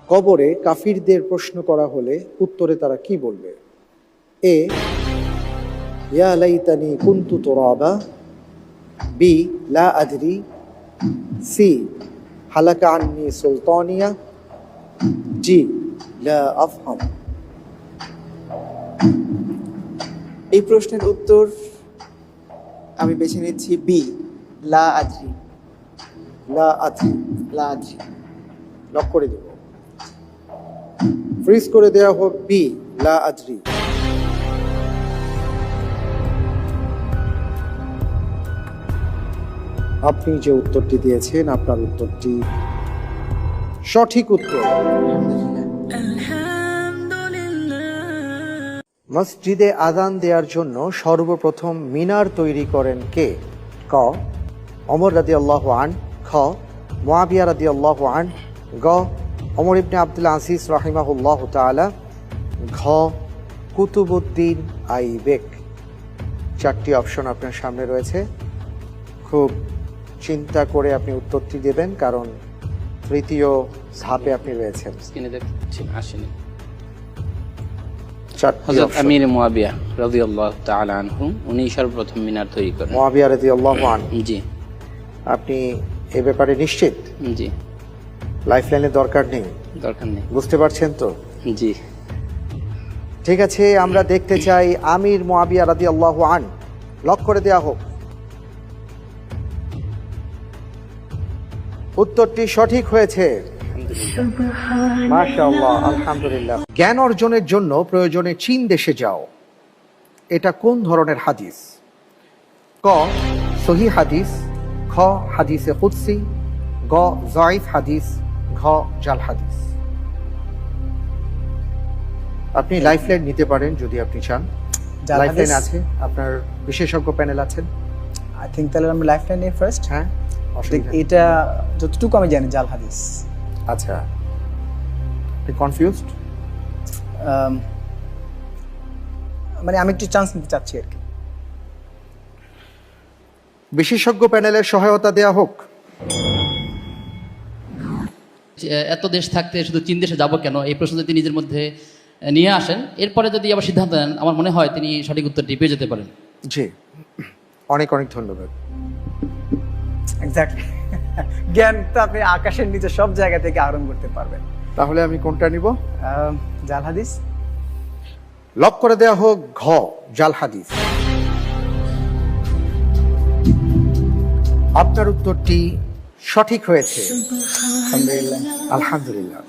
কবরে কাফিরদের প্রশ্ন করা হলে উত্তরে তারা কি বলবে? এ, ইয়া লাইতানি কুনতু তুরাবা, বি, লা আদরি, সি, হালাকা আন্নি সুলতানিয়া, জি, লা আফহাম। এই প্রশ্নের উত্তর আমি বেছে নিচ্ছি বি, লা আদ্রি। লা আদরি লা আদ্রি। লক করে দেব। ফ্রিজ করে দেওয়া হোক বি, লা আদরি। আপনি যে উত্তরটি দিয়েছেন আপনার উত্তরটি সঠিক উত্তর। মসজিদে আযান দেওয়ার জন্য সর্বপ্রথম মিনার তৈরি করেন কে? ক, ওমর রাদিয়াল্লাহু আন, খ, মুআবিয়া রাদিয়াল্লাহু আন, গ, ওমর ইবনে আব্দুল আজিজ রাহিমাহুল্লাহু তাআলা, ঘ, কুতুবউদ্দিন আইবেক। চারটি অপশন আপনার সামনে রয়েছে, খুব চিন্তা করে আপনি উত্তরটি দেবেন, কারণ তৃতীয় ধাপে আপনি রয়েছেন। স্ক্রিনে দেখছি আসেনি। চারটি হযরত অপশন। আমির মুয়াবিয়া রাদিয়াল্লাহু তাআলা আনহু উনি সর্বপ্রথম মিনার তৈরি করেন। মুআবিয়া রাদিয়াল্লাহু আন। জি আপনি এ ব্যাপারে নিশ্চিত? জি, লাইফলাইনের দরকার নেই, দরকার নেই। বুঝতে পারছেন তো? জি, ঠিক আছে, আমরা দেখতে চাই আমির মুআবিয়া রাদিয়াল্লাহু আন। লক করে দেয়া হোক। উত্তরটি সঠিক হয়েছে। মাশাআল্লাহ, আলহামদুলিল্লাহ। জ্ঞান অর্জনের জন্য প্রয়োজনে চীন দেশে যাও, এটা কোন ধরনের হাদিস? ক, সহিহ হাদিস, খ, হাদিসে কুদসি, গ, যায়িফ হাদিস, ঘ, জাল হাদিস। আপনি লাইফলাইন নিতে পারেন যদি আপনি চান। জাল লাইফলাইন হাদিস? আছে, আপনার বিশেষজ্ঞ প্যানেল আছেন। আই থিঙ্ক তাহলে আমরা লাইফলাইন নিয়ে ফার্স্ট। হ্যাঁ, অসুবিধা নেই। এটা যতটুকু আমি জানি জাল হাদিস। আচ্ছা, আপনি কনফিউজড? মানে আমি একটু চান্স নিতে চাচ্ছি আর কি। বিশেষজ্ঞ প্যানেলের সহায়তা দেয়া হোক। এত দেশ থাকতে শুধু চীন দেশে যাব কেন, এই প্রশ্ন যদি নিজের মধ্যে নিয়ে আসেন, এরপরে যদি আবার সিদ্ধান্ত নেন, আমার মনে হয় তিনি সঠিক উত্তরটি পেয়ে যেতে পারেন। জি, অনেক অনেক ধন্যবাদ। এক্স্যাক্টলি। জ্ঞান তো আপনি আকাশের নিচে সব জায়গা থেকে আহরণ করতে পারবেন। তাহলে আমি কোনটা নিব? জাল হাদিস। লক করে দেয়া হোক ঘ, জাল হাদিস। আপনার উত্তরটি সঠিক হয়েছে। আলহামদুলিল্লাহ। আলহামদুলিল্লাহ।